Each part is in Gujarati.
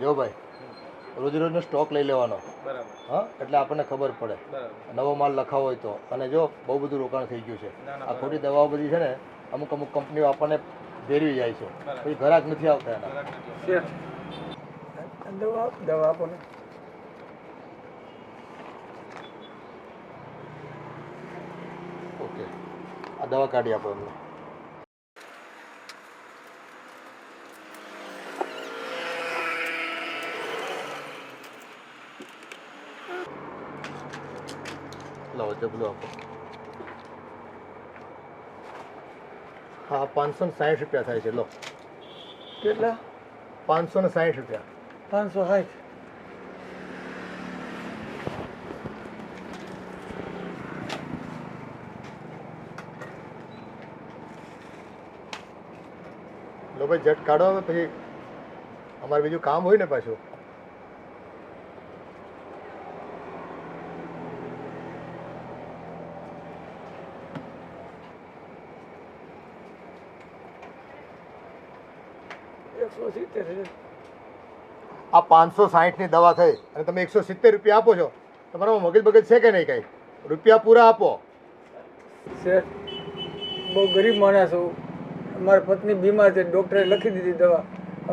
જો ભાઈ રોજ રોજનો સ્ટોક લઈ લેવાનો બરાબર. હા, એટલે આપણને ખબર પડે બરાબર. નવો માલ લખાવો હોય તો. અને જો બહુ બધું રોકાણ થઈ ગયું છે. આ ખોટી દવાઓ બધી છે ને, અમુક અમુક કંપનીઓ આપણને ફેરવી જાય છે, પછી ઘરાક નથી આવતા એના. દવા આપો ને. ઓકે, આ દવા કાઢી આપો એમને. લો જબલું આપો. હા, 560 રૂપિયા થાય છે. લો કેટલા? 560 રૂપિયા. 560. લો ભાઈ, જટ કાઢો હવે, પછી અમારે બીજું કામ હોય ને પાછું. આ 560 ની દવા થઈ અને તમે 170 રૂપિયા આપો છો. તમારામાં મગજ બગજ છે કે નહીં? કઈ રૂપિયા પૂરા આપો. શેઠ, બહુ ગરીબ માણસ છું. મારી પત્ની બીમાર છે, ડૉક્ટરે લખી દીધી દવા.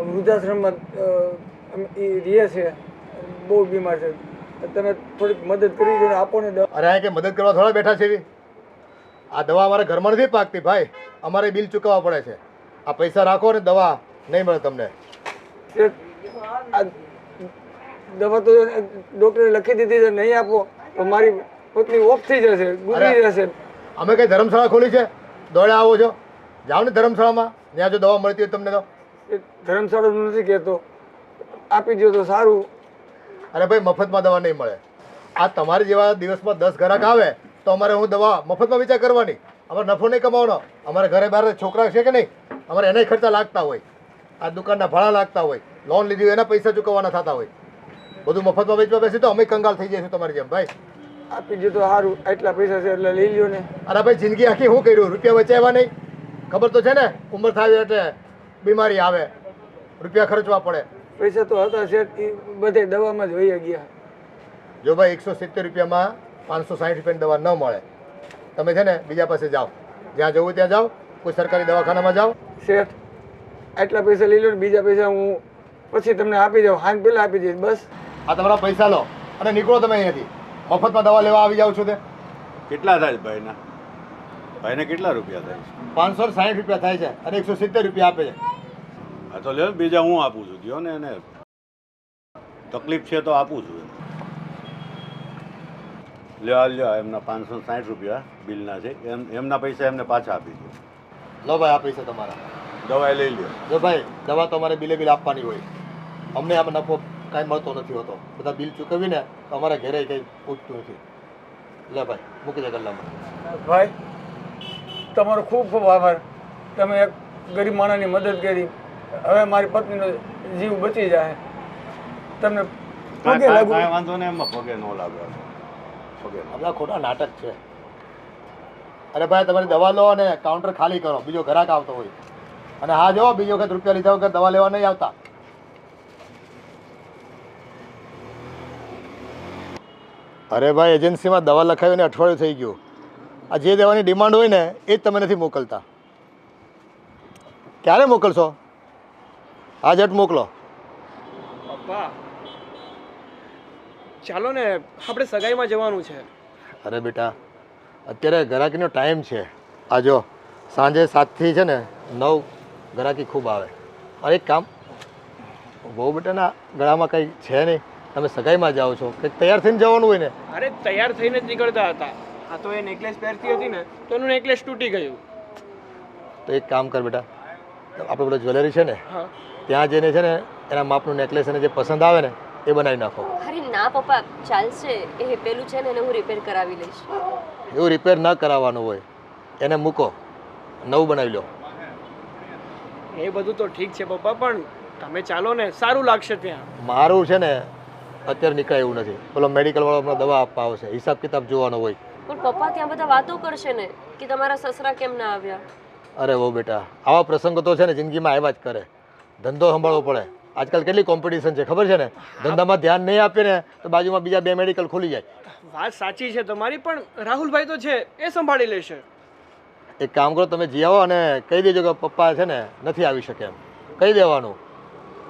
વૃદ્ધાશ્રમમાં એ રહે છે, બહુ બીમાર છે. તમે થોડીક મદદ કરી દો ને, આપો ને દવા. અરે આ કે મદદ કરવા થોડા બેઠા છે એવી? આ દવા અમારા ઘરમાં નથી પાકતી ભાઈ, અમારે બિલ ચૂકવવા પડે છે. આ પૈસા રાખો ને દવા નહીં મળે તમને. શેઠ, આ દવા તો ડૉક્ટરે લખી દીધી છે, નહીં આપો તો મારી પત્ની ઓફ થઈ જશે, ગુજરી જશે. અમે કઈ ધર્મશાળા ખોલી છે? દોડે આવો છો? જાઓ ને ધર્મશાળામાં, ત્યાં જો દવા મળતી હોય તમને તો. ધર્મશાળા નથી કહેતો, આપી દો તો સારું. અરે ભાઈ, મફતમાં દવા નહીં મળે. આ તમારી જેવા દિવસમાં 10 ગ્રાહક આવે તો અમારે હું દવા મફતમાં વિચાર કરવાની? અમારે નફો નહીં કમાવાનો. અમારે ઘરે બહાર છોકરા છે કે નહીં, અમારે એનાય ખર્ચા લાગતા હોય, આ દુકાનના ભાડા લાગતા હોય, લોન લીધી હોય એના પૈસા ચૂકવવાના થતા હોય. બધું મફતમાં વેચવા બેસી તો અમે કંગાલ થઈ જઈશું તમારી જેમ ભાઈ. આપી દો તો સારું, એટલા પૈસા છે એટલે લઈ લ્યો ને. અરે ભાઈ, જિંદગી આખી શું કર્યું? રૂપિયા બચાવ્યા નહીં? ખબર તો છે ને, ઉંમર થાય એટલે બીમારી આવે, રૂપિયા ખર્ચવા પડે. પૈસા તો હતા શેઠ, એ બધે દવામાં જ વહી ગયા. જો ભાઈ, 170 રૂપિયામાં 560 રૂપિયાની દવા ન મળે. તમે છે ને બીજા પાસે જાઓ, જ્યાં જવું ત્યાં જાઓ, કોઈ સરકારી દવાખાનામાં જાઓ. શેઠ, આટલા પૈસા લઈ લો ને, બીજા પૈસા હું પછી તમને આપી જાઉં, હાન પહેલાં આપી દઈશ બસ. આ તમારા પૈસા લો અને નીકળો તમે અહીંયાથી. મફતમાં દવા લેવા આવી જાવ છો તે. કેટલા થાય ભાઈના? ભાઈને કેટલા રૂપિયા થાય છે? 560 રૂપિયા થાય છે અને 170 રૂપિયા આપે છે. હા તો લ્યો, બીજા હું આપું છું. જો ને એને તકલીફ છે તો આપું છું. લ્યો લ્યો, એમના 560 રૂપિયા બિલના છે, એમના પૈસા એમને પાછા આપી દો. લો ભાઈ, આ પૈસા તમારા. દવા લઈ લ્યો. જો ભાઈ, દવા તો અમારે બિલ આપવાની હોય. અમને આમાં નફો કાંઈ મળતો નથી હોતો. બધા બિલ ચૂકવીને તો અમારા ઘરે કંઈ પૂછતું નથી. લે ભાઈ, મૂકી દે ગલ્લામાં. ભાઈ, તમારો ખૂબ ખૂબ આભાર. તમે એક ગરીબ માણસની મદદ કરી. હવે મારી પત્નીનો જીવ બચી જાય. તમને પગે લાગુ. કાંઈ વાંધો નહીં, એમાં પગે ન લાગે. પગે આપણા ખોટા નાટક છે. અરે ભાઈ, તમારી દવા લો અને કાઉન્ટર ખાલી કરો, બીજો ગ્રાહક આવતો હોય. અને હા જો, બીજો વખત રૂપિયા લીધા વગર દવા લેવા નહીં આવતા. અરે ભાઈ, એજન્સીમાં દવા લખાવીને અઠવાડિયું થઈ ગયું. આ જે દવાની ડિમાન્ડ હોય ને એ જ તમે નથી મોકલતા. ક્યારે મોકલશો? હા, જટ મોકલો. પપ્પા, ચાલો ને, આપણે સગાઈમાં જવાનું છે. અરે બેટા, અત્યારે ગ્રાહકીનો ટાઈમ છે. આ જો, સાંજે 7 થી છે ને 9 ગ્રાહકી ખૂબ આવે. અરે એક કામ, બહુ બેટાના ગળામાં કંઈ છે નહીં, તમે સગાઈમાં જાઓ છો, કંઈક તૈયાર થઈને જવાનું હોય ને. અરે તૈયાર થઈને જ નીકળતા હતા. આ તો એ નેકલેસ પહેરતી હતી ને, તો એનું નેકલેસ તૂટી ગયું. તો એક કામ કર બેટા, આપણે પેલો જ્વેલરી છે ને, હા, ત્યાં જઈને છે ને એના માપનું નેકલેસ એને જે પસંદ આવે ને એ બનાવી નાખો. અરે ના પપ્પા, ચાલશે. એ પેલું છે ને એને હું રિપેર કરાવી લઈશ. એવું રિપેર ન કરાવવાનું હોય, એને મૂકો, નવું બનાવી લો. એ બધું તો ઠીક છે પપ્પા, પણ તમે ચાલો ને, સારું લાગશે ત્યાં. મારું છે ને અત્યારે નીકળે એવું નથી. પેલો મેડિકલ વાળો હમણાં દવા આપવા આવશે, હિસાબ કિતાબ જોવાનો હોય. પણ પપ્પા ત્યાં બધા વાતો કરશે ને કે તમારા સસરા કેમ ના આવ્યા. અરે વો બેટા, આવા પ્રસંગો તો છે ને જિંદગીમાં આવ્યા જ કરે. ધંધો સંભાળવો પડે. આજકાલ કેટલી કોમ્પિટિશન છે ખબર છે ને, ધંધામાં ધ્યાન નહીં આપે ને તો બાજુમાં બીજા 2 મેડિકલ ખુલી જાય. વાત સાચી છે તમારી, પણ રાહુલભાઈ તો છે એ સંભાળી લેશે. એક કામ કરો, તમે જઈ આવો અને કહી દેજો કે પપ્પા છે ને નથી આવી શકે એમ કહી દેવાનું.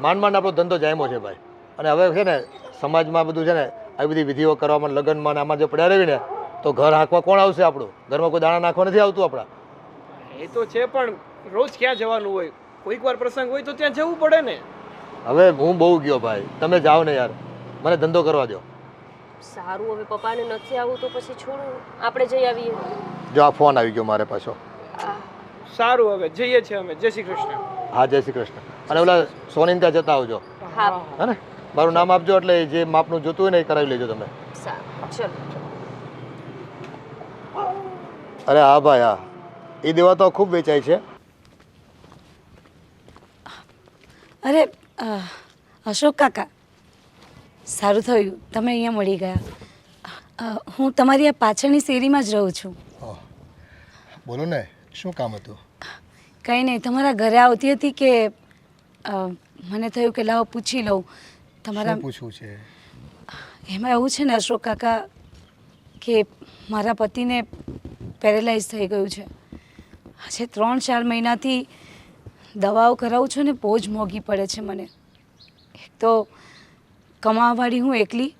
માંડ માંડ આપણો ધંધો જામ્યો છે ભાઈ, અને હવે છે ને સમાજમાં બધું છે ને આવી બધી વિધિઓ કરવામાં, લગ્નમાં ને આમાં જો પડ્યા રહી ને તો ઘર હાંકવા કોણ આવશે? આપણું ઘરમાં કોઈ દાણા નાખવા નથી આવતું આપણા. એ તો છે, પણ રોજ ક્યાં જવાનું હોય? કોઈક વાર પ્રસંગ હોય તો ત્યાં જવું પડે ને. હવે હું બહુ ગયો ભાઈ, તમે જાઓ ને યાર, મને ધંધો કરવા દો. સારું, હવે પપ્પાને નથી આવું તો પછી છોડો, આપણે જઈ આવીએ. જો આ ફોન આવી ગયો મારે પાછો. સારું, હવે જઈએ છીએ અમે. જય શ્રી કૃષ્ણ. હા, જય શ્રી કૃષ્ણ. અને ઓલા સોનીને ત્યાં જતા આવજો, હા હે ને? મારું નામ આપજો એટલે જે માપનું જોતું હોય ને એ કરાવી લેજો તમે. સારું, ચલો. અરે હા ભાઈ, હા, એ દવા તો ખૂબ વેચાય છે. અરે અશોક કાકા, સારું થયું તમે અહીંયા મળી ગયા. હું તમારી આ પાછળની શેરીમાં જ રહું છું. બોલો ને, શું કામ હતું? કંઈ નહીં, તમારા ઘરે આવતી હતી કે મને થયું કે લાવો પૂછી લઉં તમારા. પૂછવું છે? એમાં એવું છે ને અશોક કાકા કે મારા પતિને પેરેલાઇઝ થઈ ગયું છે. આજે 3-4 મહિનાથી દવાઓ કરાવું છું ને બહુ જ મોંઘી પડે છે મને. એક તો કમાવાવાળી હું એકલી,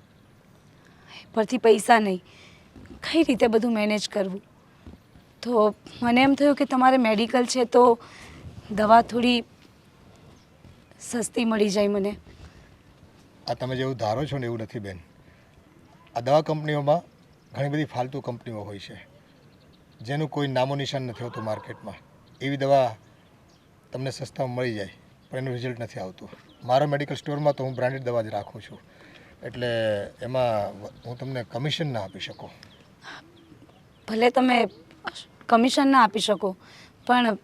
પરથી પૈસા નહીં, કઈ રીતે બધું મેનેજ કરવું. તો મને એમ થયું કે તમારે મેડિકલ છે તો દવા થોડી સસ્તી મળી જાય મને. આ તમે જેવું ધારો છો ને એવું નથી બેન. આ દવા કંપનીઓમાં ઘણી બધી ફાલતુ કંપનીઓ હોય છે જેનું કોઈ નામો નિશાન નથી હોતું માર્કેટમાં. એવી દવા તમને સસ્તામાં મળી જાય પણ એનું રિઝલ્ટ નથી આવતું. મારા મેડિકલ સ્ટોરમાં તો હું બ્રાન્ડેડ દવા જ રાખું છું, એટલે એમાં હું તમને કમિશન ના આપી શકું. ભલે તમે કમિશન ના આપી શકો, પણ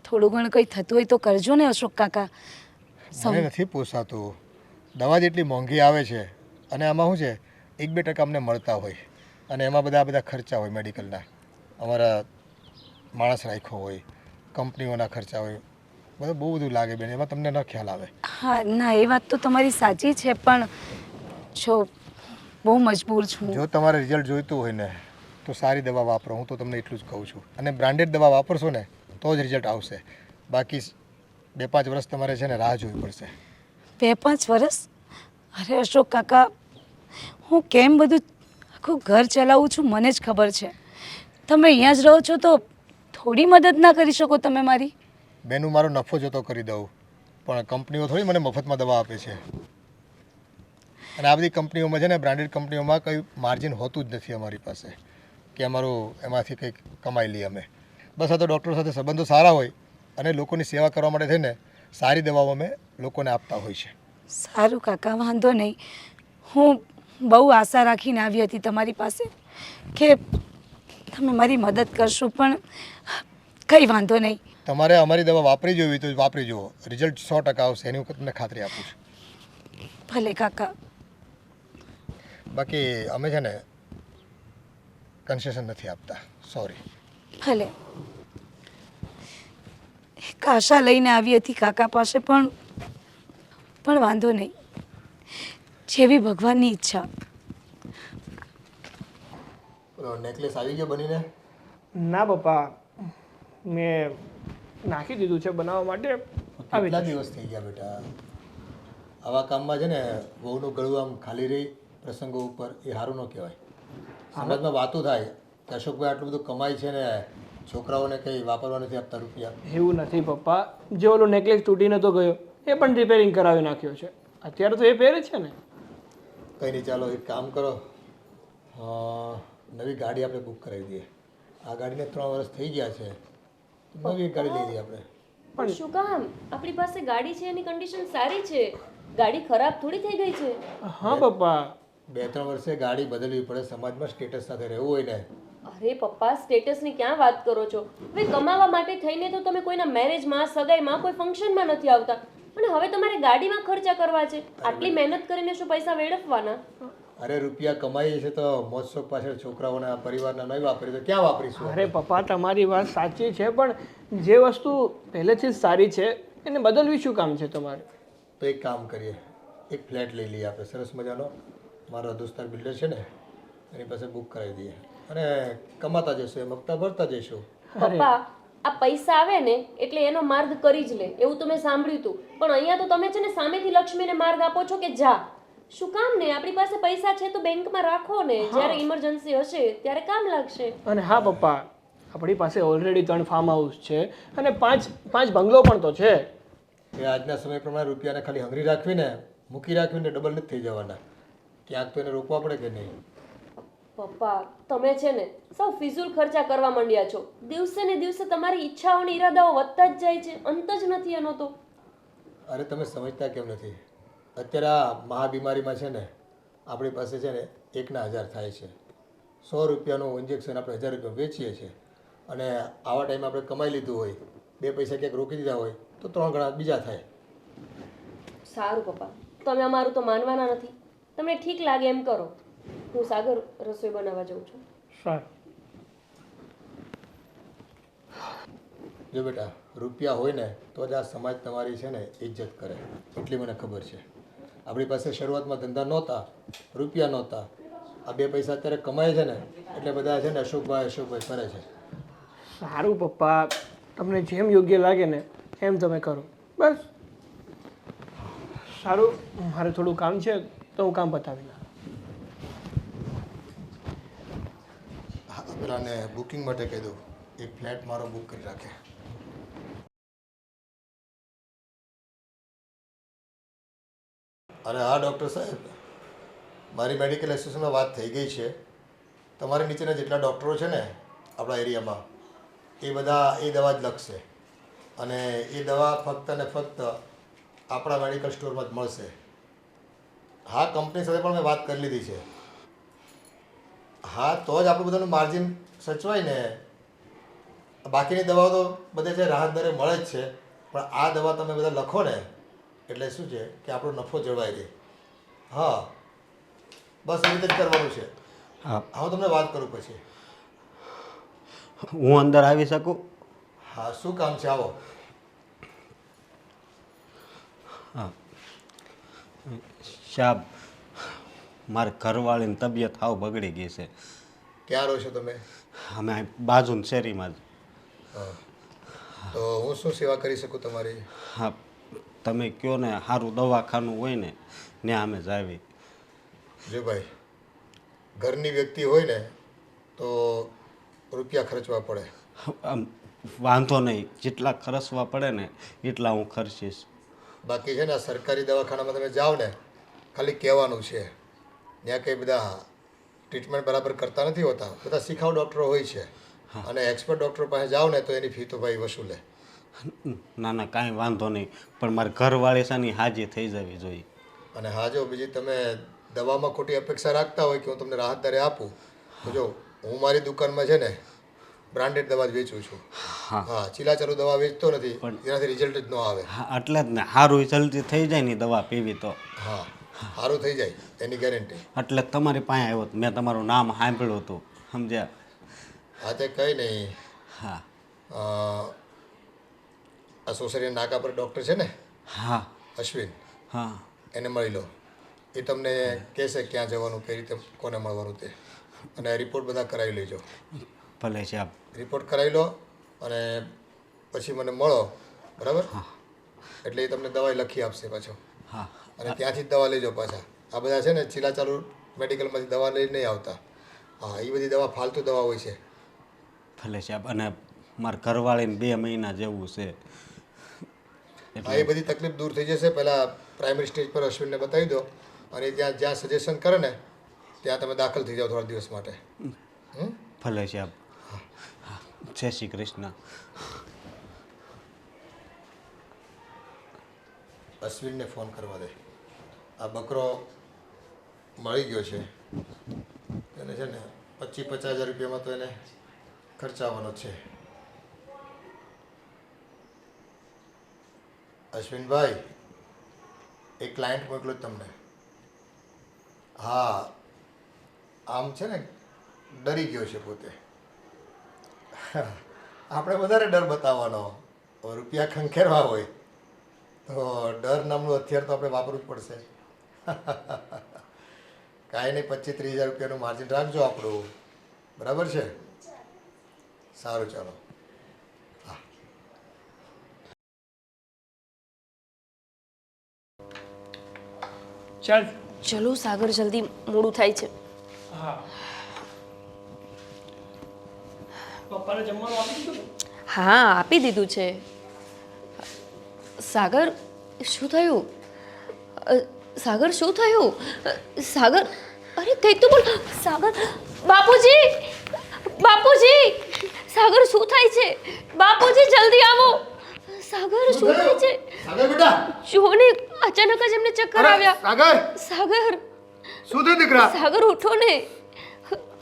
થોડું ઘણું કંઈ થતું હોય તો કરજો ને અશોક કાકા. મને નથી પોસાતું. દવા જેટલી મોંઘી આવે છે અને આમાં શું છે 1-2% અમને મળતા હોય અને એમાં બધા ખર્ચા હોય મેડિકલના. અમારા માણસ રાખ્યો હોય, કંપનીઓના ખર્ચા હોય, બધું બહુ બધું લાગે બેન, એમાં તમને ન ખ્યાલ આવે. હા ના, એ વાત તો તમારી સાચી છે, પણ જો બહુ મજબૂર છું. જો તમારે રિઝલ્ટ જોઈતું હોય ને તો સારી દવા વાપરો, હું તો તમને એટલું જ કહું છું. અને બ્રાન્ડેડ દવા વાપરશો ને તો જ રિઝલ્ટ આવશે. બાકી 2-5 વર્ષ તમારે છે ને રાહ જોવી પડશે. 2-5 વર્ષ? અરે અશોક કાકા, હું કેમ બધું આખું ઘર ચલાવું છું મને જ ખબર છે. તમે અહીંયા જ રહો છો તો થોડી મદદ ના કરી શકો તમે મારી? બેન, હું મારો નફો જોતો કરી દઉં, પણ કંપનીઓ થોડી મને મફતમાં દવા આપે છે. અને આ બધી કંપનીઓમાં છે ને, બ્રાન્ડેડ કંપનીઓમાં કંઈ માર્જિન હોતું જ નથી અમારી પાસે કે અમારું એમાંથી કંઈક કમાઈ લઈએ અમે. બસ આ તો ડૉક્ટર સાથે સંબંધો સારા હોય અને લોકોની સેવા કરવા માટે થઈને સારી દવાઓ અમે લોકોને આપતા હોય છે. સારું કાકા, વાંધો નહીં. હું બહુ આશા રાખીને આવી હતી તમારી પાસે કે તમે મારી મદદ કરશો, પણ કંઈ વાંધો નહીં. તમારે અમારી દવા વાપરી જોવી તો વાપરી જુઓ, રિઝલ્ટ 100% આવશે, એની હું તમને ખાતરી આપું છું. ભલે કાકા. બાકી અમે છે ને કન્સેશન નથી આપતા, સોરી. ભલે. એક આશા લઈને આવી હતી કાકા પાસે, પણ વાંધો નહીં, જેવી ભગવાનની ઈચ્છા. નેકલેસ આવી ગયો બનીને? ના પપ્પા, મેં નાખી દીધું છે બનાવવા માટે. કેટલા દિવસ થઈ ગયા બેટા? આવા કામમાં છે ને વહુનું ગળું આમ ખાલી રહી પ્રસંગો ઉપર, એ સારું ન કહેવાય. સમાજમાં વાતો થાય કે અશોકભાઈ આટલું બધું કમાય છે ને છોકરાઓને કંઈ વાપરવા નથી આપતા રૂપિયા. એવું નથી પપ્પા, જે ઓલો નેકલેસ તૂટીને તો ગયો એ પણ રિપેરિંગ કરાવી નાખ્યો છે. અત્યારે તો એ પહેરે છે ને. કંઈ નહીં, ચાલો એક કામ કરો, નવી ગાડી આપણે બુક કરાવી દઈએ. આ ગાડીને 3 વર્ષ થઈ ગયા છે, નવી એક ગાડી લઈ લઈએ આપણે. પણ શું કામ? આપણી પાસે ગાડી છે, એની કન્ડિશન સારી છે, ગાડી ખરાબ થોડી થઈ ગઈ છે. હા પપ્પા, 2-3 વર્ષે ગાડી બદલવી પડે, સમાજમાં સ્ટેટસ સાથે રહેવું હોય ને. અરે પપ્પા, સ્ટેટસની ક્યાં વાત કરો છો? હવે કમાવા માટે થઈને તો તમે કોઈના મેરેજમાં, સગાઈમાં, કોઈ ફંક્શનમાં નથી આવતા, અને હવે તમારે ગાડીમાં ખર્ચા કરવા છે. આટલી મહેનત કરીને શું પૈસા વેડફવાના? અરે રૂપિયા કમાઈએ છે તો મોજ શોખ પાછળ છોકરાઓના પરિવારના નહીં વાપરીએ તો ક્યાં વાપરીશું? અરે પપ્પા, તમારી વાત સાચી છે, પણ જે વસ્તુ પહેલેથી જ સારી છે એને બદલવી શું કામ છે તમારે? તો એક કામ કરીએ, એક ફ્લેટ લઈ લઈએ આપણે સરસ મજાનો. મારો દોસ્તાર બિલ્ડર છે ને, એની પાસે બુક કરાવી દઈએ અને કમાતા જઈશું, એમ હપ્તા ભરતા જઈશું. પપ્પા આ પૈસા આવે ને એટલે એનો માર્ગ કરી જ લે એવું તો મેં સાંભળ્યું હતું, પણ અહીંયા તો તમે છે ને સામેથી લક્ષ્મીને માર્ગ આપો છો કે જા. શું કામ ને? આપણી પાસે પૈસા છે તો બેંકમાં રાખો ને, જ્યારે ઇમરજન્સી હશે ત્યારે કામ લાગશે. અને હા પપ્પા, આપણી પાસે ઓલરેડી 3 ફાર્મ હાઉસ છે અને 5 બંગલો પણ તો છે. એ આજના સમય પ્રમાણે રૂપિયાને ખાલી હંગરી રાખવીને મૂકી રાખવીને ડબલ નથી થઈ જવાના. ક્યાંક તો એને રોકવા પડે કે નહીં? પપ્પા તમે છે ને સૌ ફિઝુલ ખર્ચા કરવા માંડ્યા છો. દિવસે ને દિવસે તમારી ઈચ્છાઓ અને ઈરાદાઓ વધતા જ જાય છે, અંત જ નથી એનો તો. અરે તમે સમજતા કેમ નથી? અત્યારે આ મહાબીમારીમાં છે ને આપણી પાસે છે ને 1,000 થાય છે. 100 રૂપિયાનું ઇન્જેક્શન આપણે 1000 રૂપિયા વેચીએ છીએ અને આવા ટાઈમે આપણે કમાઈ લીધું હોય, 2 પૈસા ક્યાંક રોકી દીધા હોય તો 3 ગણા બીજા થાય. સારું પપ્પા, તમે અમારું તો માનવાના નથી. તમને ઠીક લાગે એમ કરો. હું સાગર રસોઈ બનાવવા જાઉં છું. સારું. જો બેટા, રૂપિયા હોય ને તો જ આ સમાજ તમારી છે ને ઇજ્જત કરે, એટલી મને ખબર છે. આપણી પાસે શરૂઆતમાં ધંધા નહોતા, રૂપિયા નહોતા. આ 2 પૈસા અત્યારે કમાય છે ને એટલે બધા છે ને અશોકભાઈ કરે છે. સારું પપ્પા, તમને જેમ યોગ્ય લાગે ને એમ તમે કરો બસ. સારું, મારે થોડું કામ છે તો હું કામ પતાવી લઉં. હા, પેલાને બુકિંગ માટે કહી દઉં, એક ફ્લેટ મારો બુક કરી રાખે. અરે હા ડૉક્ટર સાહેબ, મારી મેડિકલ એસોસિએશનમાં વાત થઈ ગઈ છે. તમારી નીચેના જેટલા ડૉક્ટરો છે ને આપણા એરિયામાં એ બધા એ દવા જ લખશે અને એ દવા ફક્ત ને ફક્ત આપણા મેડિકલ સ્ટોરમાં જ મળશે. હા, કંપની સાથે પણ મેં વાત કરી લીધી છે. હા, તો જ આપણું બધાનું માર્જિન સચવાય ને. બાકીની દવાઓ તો બધે છે રાહત દરે મળે જ છે, પણ આ દવા તમે બધા લખો ને એટલે શું છે કે આપણો નફો જળવાઈ રહે. હા, બસ એ રીતે જ કરવાનું છે. હા, હું તમને વાત કરું પછી. હું અંદર આવી શકું? હા, શું કામ છે? આવો. હા સાહેબ, મારી ઘરવાળીની તબિયત હાવ બગડી ગઈ છે. ક્યાં રહો છો તમે? અમે બાજુની શેરીમાં જ. હા, તો હું શું સેવા કરી શકું તમારી? હા, તમે કહો ને સારું દવાખાનું હોય ને ત્યાં અમે જ આવી. જો ભાઈ, ઘરની વ્યક્તિ હોય ને તો રૂપિયા ખર્ચવા પડે. આમ વાંધો નહીં, જેટલા ખર્ચવા પડે ને એટલા હું ખર્ચીશ. બાકી છે ને આ સરકારી દવાખાનામાં તમે જાઓ ને ખાલી કહેવાનું છે, ત્યાં કંઈ બધા ટ્રીટમેન્ટ બરાબર કરતા નથી હોતા. બધા શીખાવ ડૉક્ટરો હોય છે અને એક્સપર્ટ ડૉક્ટર પાસે જાઓ ને તો એની ફી તો ભાઈ વસૂલે. ના ના, કાંઈ વાંધો નહીં, પણ મારી ઘરવાળી સાની હાજી થઈ જવી જોઈએ. અને હા, જો બીજી તમે દવામાં ખોટી અપેક્ષા રાખતા હોય કે હું તમને રાહત દરે આપું તો જો હું મારી દુકાનમાં છે ને બ્રાન્ડેડ દવા જ વેચું છું. હા, ચીલાચાલુ દવા વેચતો નથી, એનાથી રિઝલ્ટ જ ન આવે. હા, એટલે જ ને, સારું જલ્દી થઈ જાય ને દવા પીવી તો. હા, સારું થઈ જાય એની ગેરંટી. એટલે જ તમારી પાસે આવ્યો હતો. મેં તમારું નામ સાંભળ્યું હતું, સમજ્યા? હા, તે કંઈ નહીં. હા આ સોસરિયા નાકા પર ડૉક્ટર છે ને હા અશ્વિન, હા એને મળી લો. એ તમને કહેશે ક્યાં જવાનું, કઈ રીતે કોને મળવાનું તે. અને રિપોર્ટ બધા કરાવી લેજો. ભલે સાહેબ. રિપોર્ટ કરાવી લો અને પછી મને મળો, બરાબર? એટલે એ તમને દવા લખી આપશે પાછો. હા, અને ત્યાંથી જ દવા લેજો પાછા. આ બધા છે ને ચીલાચાલુ મેડિકલમાંથી દવા લઈ નહીં આવતા. હા, એ બધી દવા ફાલતુ દવા હોય છે. ભલે સાહેબ. અને મારા ઘરવાળીને 2 મહિના જેવું છે. હા, એ બધી તકલીફ દૂર થઈ જશે. પહેલાં પ્રાઇમરી સ્ટેજ પર અશ્વિનને બતાવી દો અને જ્યાં સજેશન કરે ને ત્યાં તમે દાખલ થઈ જાઓ થોડા દિવસ માટે. ભલે સાહેબ. જય શ્રી કૃષ્ણ. અશ્વિનને ફોન કરવા દે. આ બકરો મળી ગયો છે, એને છે ને 25-50 હજાર રૂપિયામાં તો એને ખર્ચાવવાનો છે. અશ્વિનભાઈ, એક ક્લાયન્ટ મોકલો તમને. હા, આમ છે ને ડરી ગયો છે પોતે. આપણે વધારે ડર બતાવવાનો. રૂપિયા ખંખેરવા હોય તો ડર નામનું હથિયાર તો આપણે વાપરવું જ પડશે. કાંઈ નહીં, 25-30 હજાર રૂપિયાનું માર્જિન રાખજો આપણું, બરાબર છે? સારું, ચાલો. ચાલ. ચલો સાગર, જલ્દી મોડું થાય છે. હા, પપ્પાને જમવાનું આપી દીધું? હા, આપી દીધું છે. સાગર, શું થયું? સાગર, શું થયું? સાગર, અરે કઈ તો બોલ. સાગર, બાપુજી, બાપુજી, સાગર શું થાય છે? બાપુજી જલ્દી આવો. સાગર શું થાય છે? સાગર બેટા, જુઓ ને, અચાનક જ એમને ચક્કર આવ્યા. સાગર, સાગર, શું થયું દીકરા? સાગર ઉઠો ને.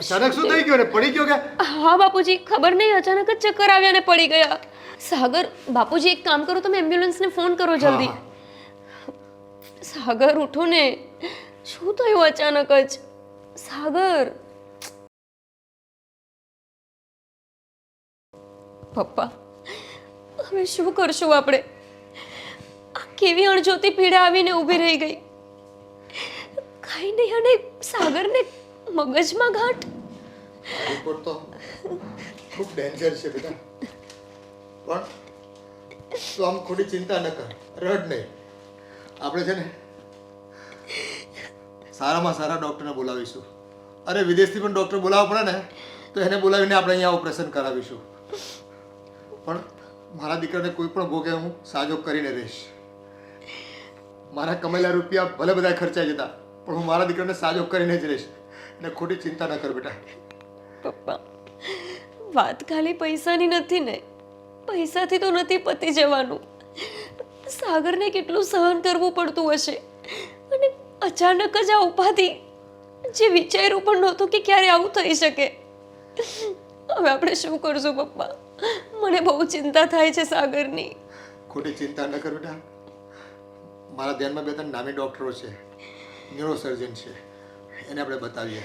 અચાનક શું થઈ ગયું ને? પડી ગયો કે? હા બાપુજી, ખબર નહીં, અચાનક જ ચક્કર આવ્યા ને પડી ગયા. સાગર, બાપુજી એક કામ કરો, તમે એમ્બ્યુલન્સને ફોન કરો જલ્દી. સાગર ઉઠો ને, શું થયું અચાનક જ? સાગર. પપ્પા, હવે શું કરશું આપણે? આ કેવી અણજોતી પીડા આવીને ઊભી રહી ગઈ. કઈ નહીં, અને સાગરને મગજમાં ગાંઠ. આ રિપોર્ટ તો ખૂબ ડેન્જર છે બેટા, પણ તું આમ ખોટી ચિંતા ન કર, રડ નહીં. આપણે છે ને સારામાં સારા ડૉક્ટરને બોલાવીશું. અરે વિદેશથી પણ ડૉક્ટર બોલાવવા પડે ને તો એને બોલાવીને આપણે અહીંયા ઓપરેશન કરાવીશું. પણ મારા દીકરાને કોઈ પણ ભોગે હું સાજો કરીને રહીશ. મારા કમાયેલા રૂપિયા ભલે બધા ખર્ચાઈ જતા, પણ હું મારા દીકરાને સાજો કરીને જ રહીશ. અને ખોટી ચિંતા ન કર બેટા. પપ્પા, વાત ખાલી પૈસાની નથી ને. પૈસાથી તો નથી પતી જવાનું. સાગરને કેટલું સહન કરવું પડતું હશે, અને અચાનક જ આ ઉપાધિ, જે વિચાર્યું પણ નહોતું કે ક્યારે આવું થઈ શકે. હવે આપણે શું કરશું પપ્પા? મને બહુ ચિંતા થાય છે સાગરની. ખોટી ચિંતા ન કર બેટા. મારા ધ્યાનમાં 2-3 નામી ડૉક્ટરો છે, ન્યુરોસર્જન છે, એને આપણે બતાવીએ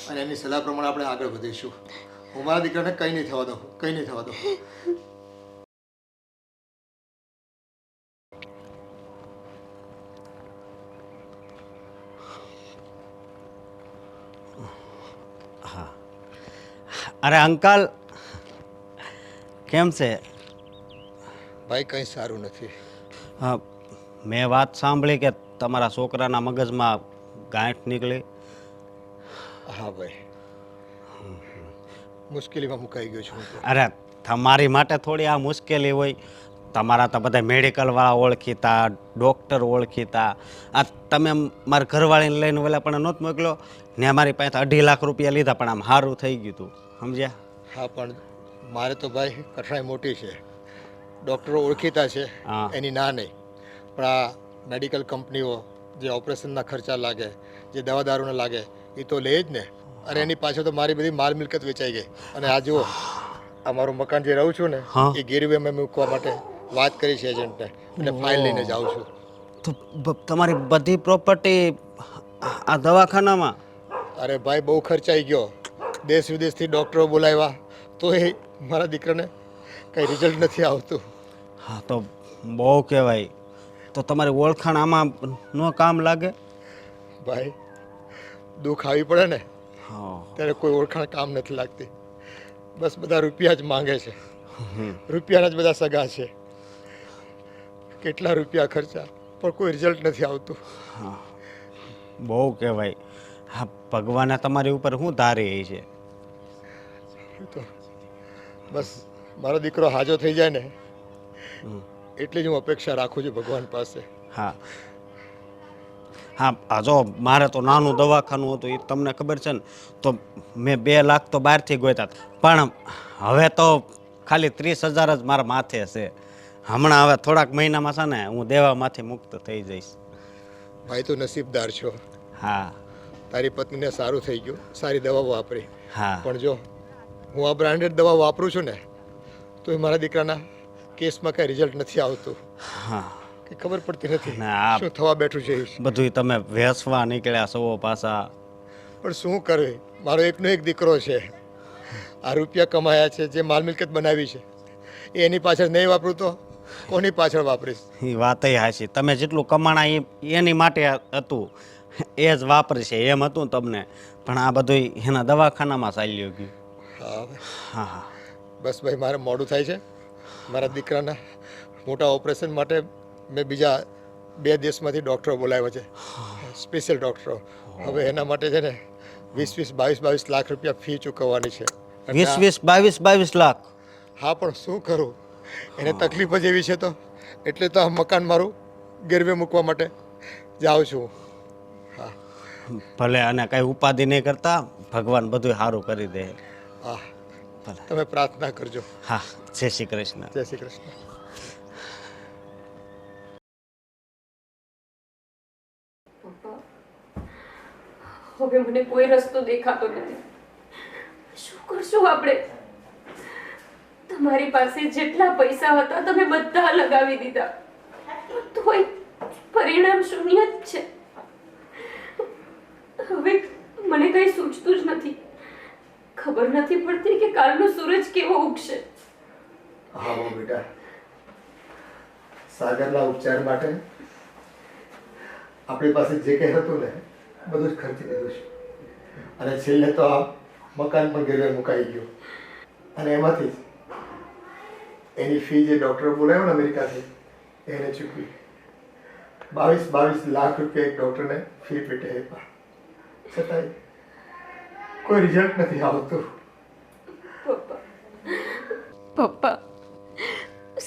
અને એની સલાહ પ્રમાણે આપણે આગળ વધીશું. હું મારા દીકરાને કંઈ નહીં થવા દઉં, કંઈ નહીં થવા દઉં. અરે અંકલ, કેમ છે? ભાઈ કંઈ સારું નથી. હા, મેં વાત સાંભળી કે તમારા છોકરાના મગજમાં ગાંઠ નીકળી. હા ભાઈ, મુશ્કેલીમાં મુકાઈ ગયો છું હું તો. અરે તમારી માટે થોડી આ મુશ્કેલી હોય. તમારા તો બધા મેડિકલવાળા ઓળખીતા, ડૉક્ટર ઓળખીતા. આ તમે મારા ઘરવાળીને લઈને ઓલા પણ નહોત મોકલ્યો ને, અમારી પાસે 2.5 લાખ રૂપિયા લીધા, પણ આમ સારું થઈ ગયું હતું, સમજ્યા? હા, પણ મારે તો ભાઈ કઠણાઈ મોટી છે. ડૉક્ટરો ઓળખીતા છે, હા. એની ના નહીં, પણ આ મેડિકલ કંપનીઓ જે ઓપરેશનના ખર્ચા લાગે, જે દવા દારૂને લાગે, એ તો લે જ ને. અને એની પાછળ તો મારી બધી માલ મિલકત વેચાઈ ગઈ. અને આ જુઓ, અમારું મકાન જે રહું છું ને, હા. એ ગીરવે મેં મૂકવા માટે વાત કરી છે એજન્ટને, અને ફાઇલ લઈને જાઉં છું. તો તમારી બધી પ્રોપર્ટી આ દવાખાનામાં? અરે ભાઈ, બહુ ખર્ચાઈ ગયો. દેશ વિદેશથી ડૉક્ટરો બોલાવ્યા, તો એ મારા દીકરાને કંઈ રિઝલ્ટ નથી આવતું. હા, તો બહુ કહેવાય. તો તમારી ઓળખાણ આમાં ન કામ લાગે? ભાઈ, દુઃખ આવી પડે ને હા. ત્યારે કોઈ ઓળખાણ કામ નથી લાગતી. બસ બધા રૂપિયા જ માંગે છે. રૂપિયાના જ બધા સગા છે. કેટલા રૂપિયા ખર્ચા, પણ કોઈ રિઝલ્ટ નથી આવતું. બહુ કહેવાય. હા, ભગવાને તમારી ઉપર શું ધારી છે? તો બસ મારો દીકરો હાજો થઈ જાય ને, એટલી જ હું અપેક્ષા રાખું છું ભગવાન પાસે. હા હા, આ જો મારે તો નાનું દવાખાનું હતું, એ તમને ખબર છે ને, તો મેં 2 લાખ તો બહારથી ગોત્યા હતા. પણ હવે તો ખાલી 30,000 જ મારા માથે છે. હમણાં હવે થોડાક મહિનામાં છે ને હું દેવામાંથી મુક્ત થઈ જઈશ. ભાઈ, તું નસીબદાર છો. હા તારી પત્નીને સારું થઈ ગયું, સારી દવા વાપરી. હા. પણ જો હું આ બ્રાન્ડેડ દવા વાપરું છું ને, તો એ મારા દીકરાના કેસમાં કાંઈ રિઝલ્ટ નથી આવતું. હા, કે ખબર પડતી નથી ના, આ શું થવા બેઠું છે. બધું તમે વેસવા નીકળ્યા છો પાછા. પણ શું કરે, મારો એકનો એક દીકરો છે. આ રૂપિયા કમાયા છે, જે માલ મિલકત બનાવી છે, એ એની પાછળ નહીં વાપરું તો કોની પાછળ વાપરીશ? એ વાત હાચી. તમે જેટલું કમાણા એની માટે હતું એ જ વાપરશે એમ હતું ને તમને, પણ આ બધું એના દવાખાનામાં ચાલ્યું ગયું. હા હવે હા હા બસ ભાઈ, મારે મોડું થાય છે. મારા દીકરાના મોટા ઓપરેશન માટે મેં બીજા 2 દેશમાંથી ડૉક્ટરો બોલાવ્યા છે, સ્પેશિયલ ડૉક્ટરો. હવે એના માટે છે ને 20-22 લાખ રૂપિયા ફી ચૂકવવાની છે. અને 22 લાખ. હા, પણ શું કરું, એને તકલીફ જ એવી છે તો એટલે તો આ મકાન મારું ગેરવે મૂકવા માટે જાઉં છું. હા ભલે, અને કઈ ઉપાધિ નહીં કરતા, ભગવાન બધું સારું કરી દે. હા, ભલે. તમે પ્રાર્થના કરજો. હા, જય શ્રી કૃષ્ણ. જય શ્રી કૃષ્ણ. હવે મને કોઈ રસ્તો દેખાતો નથી. શું કરશું આપણે? તમારી પાસે જેટલા પૈસા હતા તમે બધા લગાવી દીધા, પણ તોય પરિણામ શૂન્ય જ છે. હવે મને કઈ સૂચતું જ નથી. ખબર નથી પડતી કે કાલનો સૂરજ કેવો ઉગશે. હા હો બેટા, સાગરના ઉપચાર માટે આપણી પાસે જે કંઈ હતું ને બધું જ ખર્ચી દીધું છે, અને છેલ્લે તો આ મકાન પણ ગેરવે મુકાઈ ગયું. અને એમાંથી જ એની ફી જે ડૉક્ટર બોલાવ્યો ને અમેરિકાથી એને ચૂકવી. 22 લાખ રૂપિયા એક ડૉક્ટરને ફી પેટે આપ્યા, છતાંય કોઈ રિઝલ્ટ નથી આવતું. પપ્પા, પપ્પા,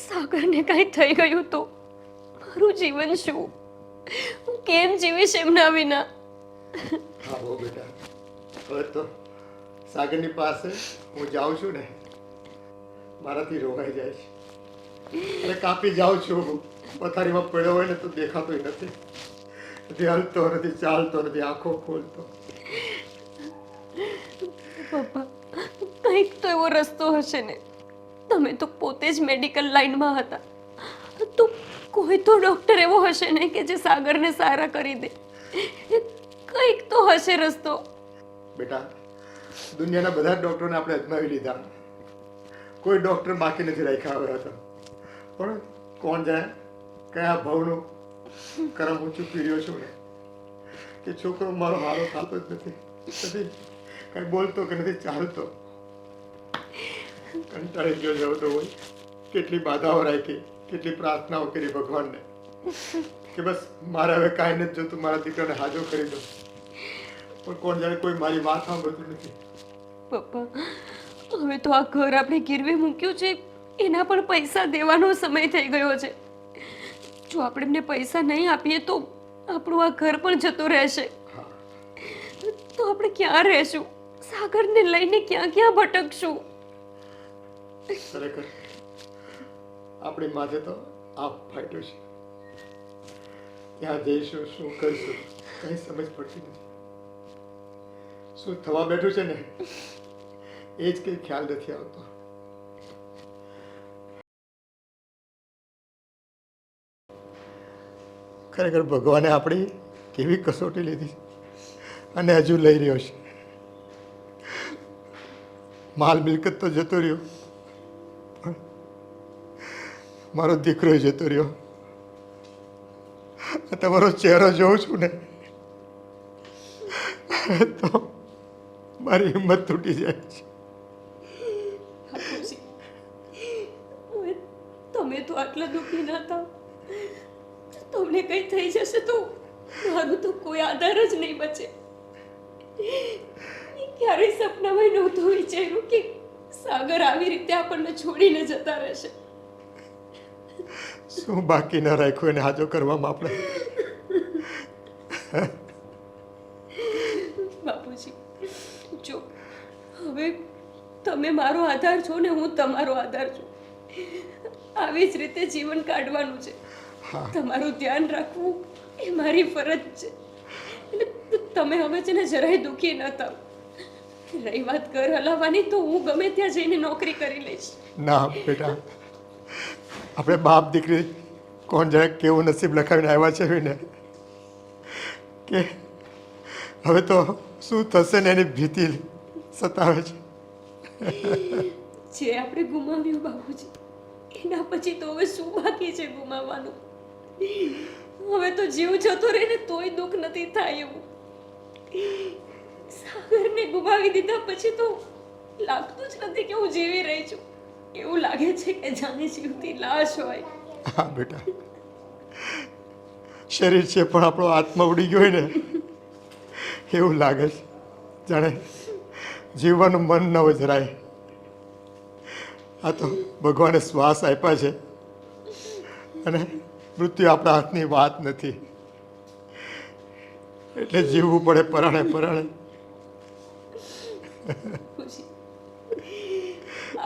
સાગરને કાંઈ થઈ ગયું તો મારું જીવન શું? હું કેમ જીવીશ એમના વિના? હા હો બેટા, હવે તો સાગરની પાસે હું જાઉં છું ને મારાથી રોવાઈ જાય છે, અને કાપી જાઉં છું. પથારીમાં પડ્યો હોય ને તો દેખાતોય નથી, નથી હલતો, નથી ચાલતો, નથી આંખો ખોલતો. પપ્પા, કંઈક તો એવો રસ્તો હશે ને. તમે તો પોતે જ મેડિકલ લાઈનમાં હતા, તો કોઈ તો ડૉક્ટર એવો હશે ને કે જે સાગરને સારા કરી દે. કંઈક તો હશે રસ્તો. બેટા, દુનિયાના બધા ડૉક્ટરોને આપણે અજમાવી લીધા, કોઈ ડૉક્ટર બાકી નથી રાખ્યા હવે હતા. પણ કોણ જાણે કયા ભાવનું કરમ હું ચૂકી રહ્યો છું ને કે છોકરો મારો હારો થતો જ નથી, નથી કંઈ બોલતો કે નથી ચાલતો. કંટાળી ગયો જતો હોય, કેટલી બાધાઓ રાખી, કેટલી પ્રાર્થનાઓ કરી ભગવાનને કે બસ મારે હવે કાંઈ નથી જોતું, મારા દીકરાને હાજો કરી દો. પણ કોણ જાણે કોઈ મારી વાત સાંભળતું નથી. પપ્પા, હવે તો આ ઘર આપણે ગીરવે મૂક્યું છે એના પણ પૈસા દેવાનો સમય થઈ ગયો છે. જો આપણે એમને પૈસા નહીં આપીએ તો આપણું આ ઘર પણ જતું રહેશે. તો આપણે ક્યાં રહેશું? સાગરને લઈને ક્યાં ક્યાં ભટકશું? ખરેખર આપણી માથે તો આપ ફાટ્યું છે. ક્યાં જઈશું, શું કરીશું, કંઈ સમજ પડતી નથી. શું થવા બેઠું છે ને એ જ કંઈ ખ્યાલ નથી આવતો. ખરેખર ભગવાને આપણી કેવી કસોટી લીધી અને હજુ લઈ રહ્યો છે. માલ મિલકત તો જતો રહ્યો, પણ મારો દીકરો જતો રહ્યો. તમારો ચહેરો જોઉં છું ને તો મારી હિંમત તૂટી જાય છે. બાપુજી, હવે તમે તો આટલા દુઃખી ના થાવ. તમને કંઈ થઈ જશે તો મારું તો કોઈ આધાર જ નહીં બચે. ક્યારેય સપનામાં નહોતું વિચાર્યું કે સાગર આવી રીતે આપણને છોડીને જતા રહેશે. શું બાકી ન રાખ્યું એને હાજો કરવામાં આપણે? બાપુજી, જો હવે તમે મારો આધાર છો ને હું તમારો આધાર છું. આવી જ રીતે જીવન કાઢવાનું છે. તમારું ધ્યાન રાખવું એ મારી ફરજ છે. એટલે તમે હવે છે ને જરાય દુઃખી ન થાવ. રહી વાત ઘર હલાવવાની, તો હું ગમે ત્યાં જઈને નોકરી કરી લઈશ. ના બેટા, આપણે બાપ દીકરી કોણ જાણે કેવું નસીબ લખાવીને આવ્યા છે ને કે હવે તો શું થશે ને એની ભીતિ સતાવે છે. જે આપણે ગુમાવ્યું બાપુજી એના પછી તો હવે શું બાકી છે ગુમાવવાનું? હવે તો જીવ જતો રહે ને તોય દુઃખ નથી થાય એવું. સાગરને ગુમાવી દીધા પછી તો લાગતું જ નથી કે હું જીવી રહી છું. એવું લાગે છે કે જાણે જીવતી લાશ હોય. હા બેટા, શરીર છે પણ આપણો આત્મા ઉડી ગયો હોય ને એવું લાગે છે, જાણે જીવવાનું મન ન હોય જરાય. આ તો ભગવાને શ્વાસ આપ્યા છે અને મૃત્યુ આપણા હાથની વાત નથી, એટલે જીવવું પડે પરાણે પરાણે. ખુશી,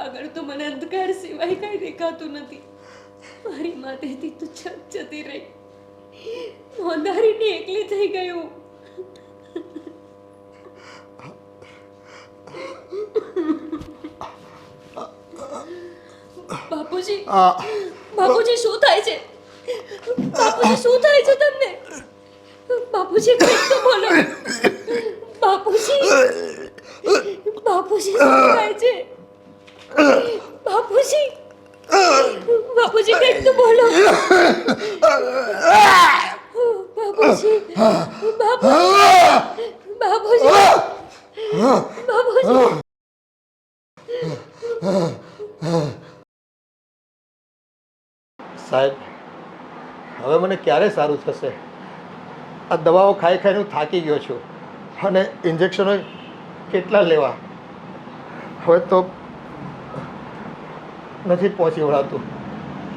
આગળ તો મને અંધકાર સિવાય કઈ દેખાતું નથી. મારી માથેથી તો છત જતી રહી, નોંધારીને એકલી થઈ ગયું. બાપુજી, બાપુજી શું થાય છે? બાપુજી શું થાય છે તમને? બાપુજી કંઈક તો બોલો. બાપુજી, બાપુજી શું થાય છે? બાપુજી, બાપુજી કંઈક તો બોલો. બાપુજી, બાપુજી, બાપુજી. સાહેબ, હવે મને ક્યારે સારું થશે? આ દવાઓ ખાઈ ખાઈને હું થાકી ગયો છું અને ઇન્જેક્શનો કેટલા લેવા? હવે તો નથી પહોંચી વળાતું.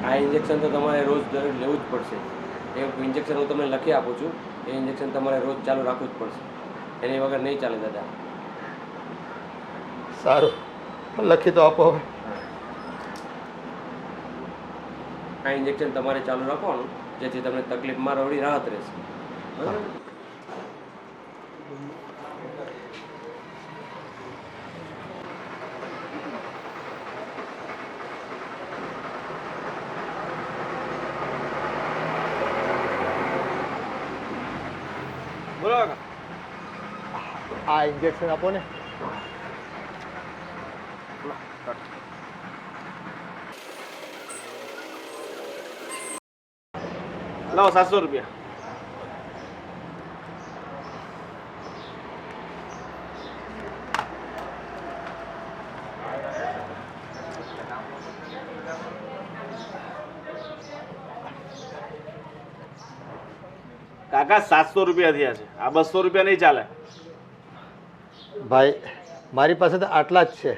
આ ઇન્જેક્શન તો તમારે રોજ દરરોજ લેવું જ પડશે. એ ઇન્જેક્શન હું તમને લખી આપું છું, એ ઇન્જેક્શન તમારે રોજ ચાલુ રાખવું જ પડશે. એની વગર નહીં ચાલે દાદા. સારું, લખી તો આપો હવે. આ ઇન્જેક્શન તમારે ચાલુ રાખવાનું, જેથી તમને તકલીફમાં થોડી રાહત રહેશે. બરાબર? બોલો કાકા. આ ઇન્જેક્શન આપો ને. લાવો 700 રૂપિયા. કાકા 700 રૂપિયા થયા છે, આ 200 રૂપિયા નહીં ચાલે. ભાઈ, મારી પાસે તો આટલા જ છે.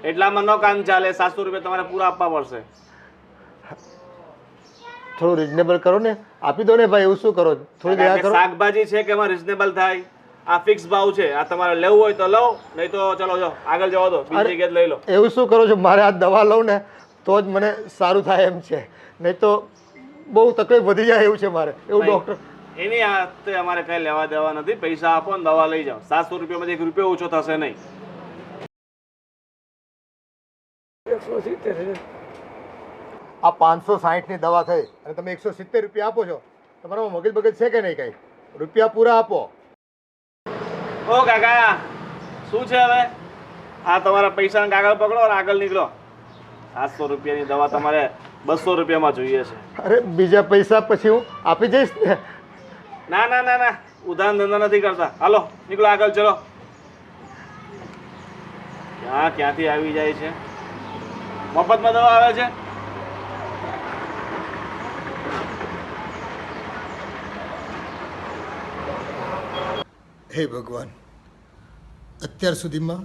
એટલામાં ન કામ ચાલે. 700 રૂપિયા તમારે પૂરા આપવા પડશે. થોડું રિઝનેબલ કરો ને, આપી દો ને ભાઈ. એવું શું કરો? થોડી દયા કરો. શાકભાજી છે કે એમાં રિઝનેબલ થાય? આ ફિક્સ ભાવ છે. આ તમારે લેવું હોય તો લો, નહીં તો ચલો જો આગળ જવા દો, બીજી જગ્યાએ લઈ લો. એવું શું કરો છો? મારે આ દવા લઉં ને તો જ મને સારું થાય એમ છે, નહીં તો બહુ તકલીફ વધી જાય એવું છે મારે. એવું ડૉક્ટર એની હાથે અમારે કઈ લેવા દેવા નથી. પૈસા આપો ને દવા લઈ જાઓ. 700 રૂપિયામાંથી 1 રૂપિયો ઓછો થશે નહીં. 170 છે. આ 560ની દવા થઈ અને તમે 170 રૂપિયા આપો છો. તમારામાં મગજ બગજ છે કે નહીં? કંઈ રૂપિયા પૂરા આપો. ઓ કાકા, શું છે હવે? આ તમારા પૈસાના કાગળ પકડો અને આગળ નીકળો. 700 રૂપિયાની દવા તમારે 200 રૂપિયામાં જોઈએ છે. અરે, બીજા પૈસા પછી હું આપી જઈશ ને. ના ના ના ના, ઉધાર ધંધા નથી કરતા. હાલો નીકળો આગળ, ચલો. ક્યાંથી આવી જાય છે? મફતમાં દવા આવે છે. હે ભગવાન, અત્યાર સુધીમાં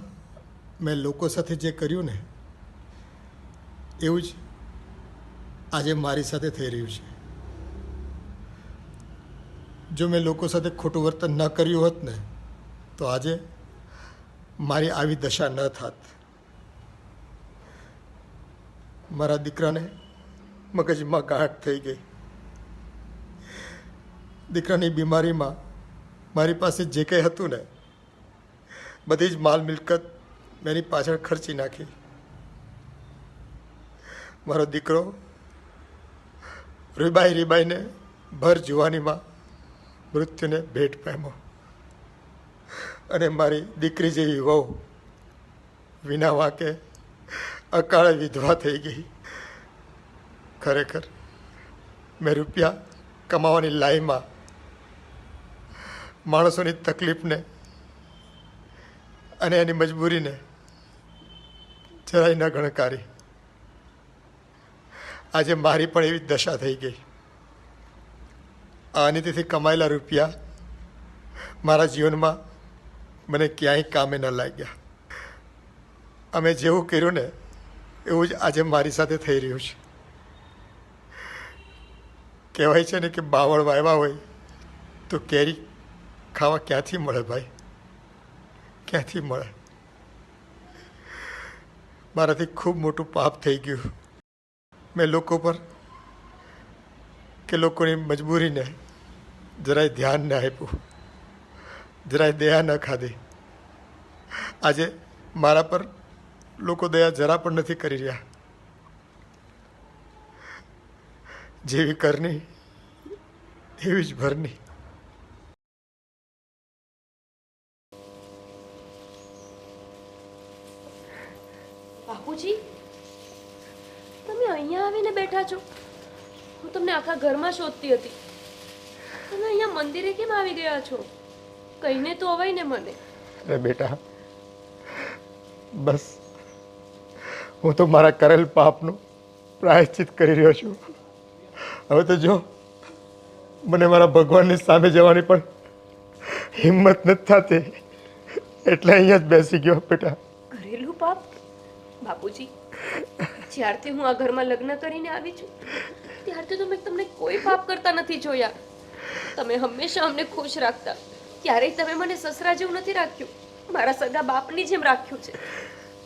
મેં લોકો સાથે જે કર્યું ને એવું જ આજે મારી સાથે થઈ રહ્યું છે. જો મેં લોકો સાથે ખોટું વર્તન ન કર્યું હોત ને તો આજે મારી આવી દશા ન થાત. મારા દીકરાને મગજમાં ગાંઠ થઈ ગઈ. દીકરાની બીમારીમાં મારી પાસે જે કંઈ હતું ને બધી જ માલ મિલકત મેં એની પાછળ ખર્ચી નાખી. મારો દીકરો રીબાઈને ભર જુવાનીમાં મૃત્યુને ભેટ પામ્યો અને મારી દીકરી જેવી વહુ વિના વાંકે અકાળે વિધવા થઈ ગઈ. ખરેખર મેં રૂપિયા કમાવાની લાઈનમાં માણસોની તકલીફને અને એની મજબૂરીને જરાય ન ગણકારી. આજે મારી પણ એવી દશા થઈ ગઈ. આ અનિતિથી કમાયેલા રૂપિયા મારા જીવનમાં મને ક્યાંય કામે ન લાગ્યા. અમે જેવું કર્યું ને એવું જ આજે મારી સાથે થઈ રહ્યું છે. કહેવાય છે ને કે બાવળ વાવ્યા હોય તો કેરી ખાવા ક્યાંથી મળે ભાઈ, ક્યાંથી મળે? મારાથી ખૂબ મોટું પાપ થઈ ગયું. મેં લોકો પર કે લોકોની મજબૂરીને જરાય ધ્યાન ન આપ્યું, જરાય દયા ન ખાધી. આજે મારા પર લોકો દયા જરા પણ નથી કરી રહ્યા. જેવી કરની એવી જ ભરની. બાપુજી, તમે અહીંયા આવીને બેઠા છો? હું તમને આખા ઘરમાં શોધતી હતી. તમે અહીંયા મંદિરે કેમ આવી ગયા છો? કહીને તો અવાય ને મને. અરે બેટા, બસ હું તો મારા કરેલ પાપનું પ્રાયશ્ચિત કરી રહ્યો છું. હવે તો જો મને મારા ભગવાનની સામે જવાની પણ હિંમત નથી થતી, એટલે અહીંયા જ બેસી ગયો બેટા. ઘરેલું પાપ? બાપુજી, જ્યારથી હું આ ઘરમાં લગ્ન કરીને આવી છું ત્યારથી તો મેં તમને કોઈ પાપ કરતા નથી જોયા. તમે હંમેશા અમને ખુશ રાખતા. ક્યારેય તમે મને સસરા જેવું નથી રાખ્યું, મારા સગા બાપની જેમ રાખ્યું છે.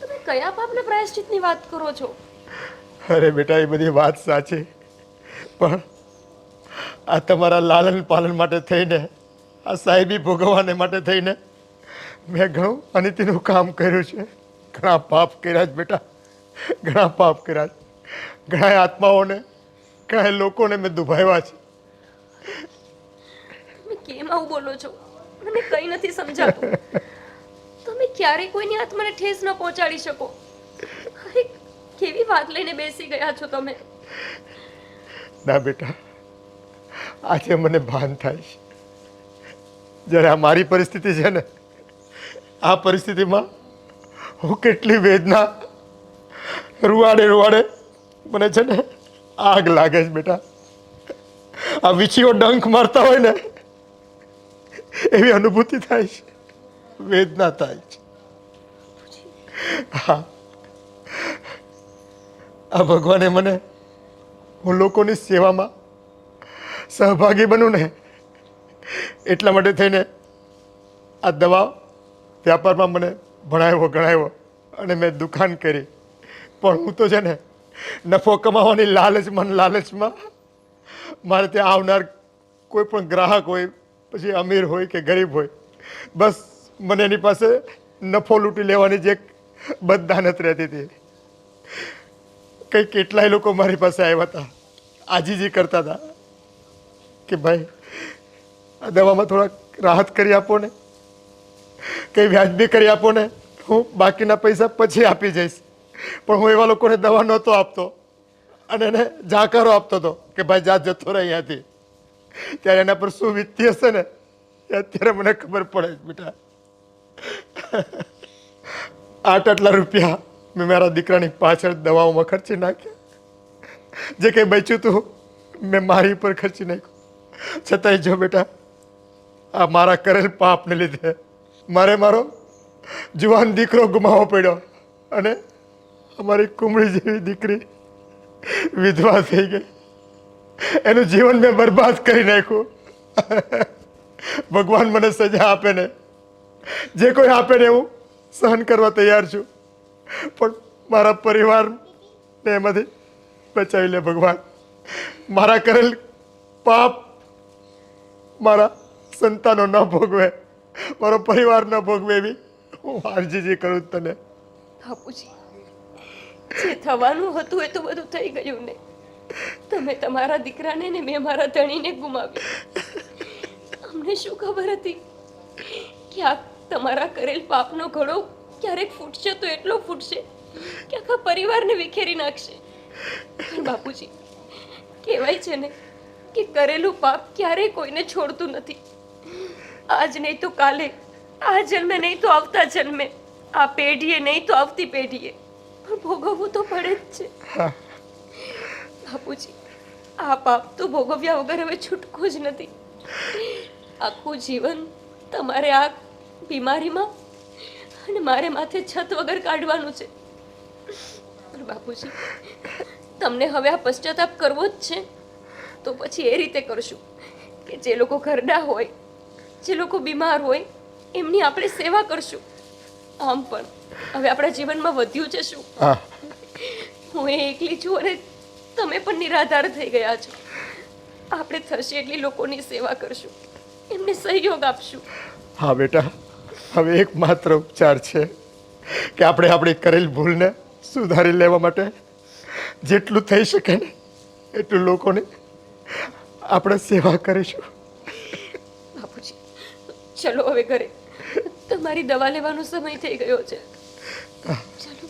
તમે કયા પાપના પ્રાયશ્ચિતની વાત કરો છો? અરે બેટા, એ બધી વાત સાચી, પણ આ તમારા લાલન પાલન માટે થઈને, આ સાહેબી ભોગવવાને માટે થઈને મેં ઘણું અનિતિનું કામ કર્યું છે. ઘણા પાપ કર્યા છે બેટા, ઘણા પાપ કર્યા છે. ઘણા આત્માઓને, ઘણા લોકોને મેં દુભાવ્યા છે. તમે કેમ આવું બોલો છો? મને કંઈ નથી સમજાતું. તમે ક્યારેય કોઈની આત્માને ઠેસ ન પહોંચાડી શકો. અરે કેવી વાત લઈને બેસી ગયા છો તમે? ના બેટા, આજે મને ભાન થાય છે. જ્યારે આ મારી પરિસ્થિતિ છે ને, આ પરિસ્થિતિમાં હું કેટલી વેદના રૂવાડે રૂવાડે મને છે ને આગ લાગે છે બેટા. આ વીછીઓ ડંખ મારતા હોય ને એવી અનુભૂતિ થાય છે, વેદના થાય છે. હા, આ ભગવાને મને હું લોકોની સેવામાં સહભાગી બનું ને એટલા માટે થઈને આ દવા વ્યાપારમાં મને ભણાવ્યો ગણાવ્યો અને મેં દુકાન કરી. પણ હું તો છે ને નફો કમાવાની લાલચમાં મારે ત્યાં આવનાર કોઈ પણ ગ્રાહક હોય, પછી અમીર હોય કે ગરીબ હોય, બસ મને એની પાસે નફો લૂંટી લેવાની જે એક બદદાનત રહેતી હતી. કંઈ કેટલાય લોકો મારી પાસે આવ્યા હતા, આજીજી કરતા હતા કે ભાઈ આ દવામાં થોડાક રાહત કરી આપો ને, કંઈ વ્યાજબી કરી આપો ને, હું બાકીના પૈસા પછી આપી જઈશ. પણ હું એવા લોકોને દવા નહોતો આપતો અને એને જાકારો આપતો હતો કે ભાઈ જા જતો રહે અહીંયાથી. ત્યારે એના પર શું વીતતી હશે ને એ અત્યારે મને ખબર પડે છે બેટા. આટલા રૂપિયા મેં મારા દીકરાની પાછળ દવાઓમાં ખર્ચી નાખ્યા. જે કંઈ બચ્યું હતું મેં મારી પર ખર્ચી નાખ્યું. છતાંય જો બેટા, આ મારા કરેલ પાપને લીધે મારે મારો જુવાન દીકરો ગુમાવવો પડ્યો અને અમારી કુમળી જેવી દીકરી વિધવા થઈ ગઈ. એનું જીવન મેં બરબાદ કરી નાખ્યું. ભગવાન મને સજા આપે ને, જે કોઈ આપે ને હું સહન કરવા તૈયાર છું, પણ મારા પરિવારને એમાંથી બચાવી લે ભગવાન. મારા કરેલ પાપ મારા સંતાનો ન ભોગવે, મારો પરિવાર ન ભોગવે એવી હું આરજી કરું તને. બાપુજી, જે થવાનું હતું એ તો બધું થઈ ગયું ને. તમે તમારા દીકરાને ને મેં મારા ધણીને ગુમાવ્યું. અમને શું ખબર હતી કે આ તમારા કરેલ પાપનો ઘડો ક્યારેક ફૂટશે તો એટલો ફૂટશે કે આખા પરિવારને વિખેરી નાખશે. પણ બાપુજી, કહેવાય છે ને કે કરેલું પાપ ક્યારેય કોઈને છોડતું નથી. આજ નહીં તો કાલે, આ જન્મે નહીં તો આવતા જન્મે, આ પેઢીએ નહીં તો આવતી પેઢીએ પણ ભોગવવું તો પડે જ છે. બાપુજી, આ પાપ તો ભોગવ્યા વગર હવે છૂટકો જ નથી. આખું જીવન તમારે આ બીમારીમાં અને મારે માથે છત વગર કાઢવાનું છે. પણ બાપુજી, તમને હવે આ પશ્ચાતાપ કરવો જ છે તો પછી એ રીતે કરશું કે જે લોકો ઘરડા હોય, જે લોકો બીમાર હોય, એમની આપણે સેવા કરશું. આમ પણ હવે આપણા જીવનમાં વધ્યું છે શું? હા હું એ એકલી છું અને તમે પણ નિરાધાર થઈ ગયા છો. આપણે થશે એટલી લોકોની સેવા કરશું, એમને સહયોગ આપશું. હા બેટા, હવે એકમાત્ર ઉપચાર છે કે આપણે આપણી કરેલ ભૂલને સુધારી લેવા માટે જેટલું થઈ શકે ને એટલું લોકોની આપણે સેવા કરીશું. બાપુજી, ચલો હવે ઘરે, તમારી દવા લેવાનો સમય થઈ ગયો છે. ચલો.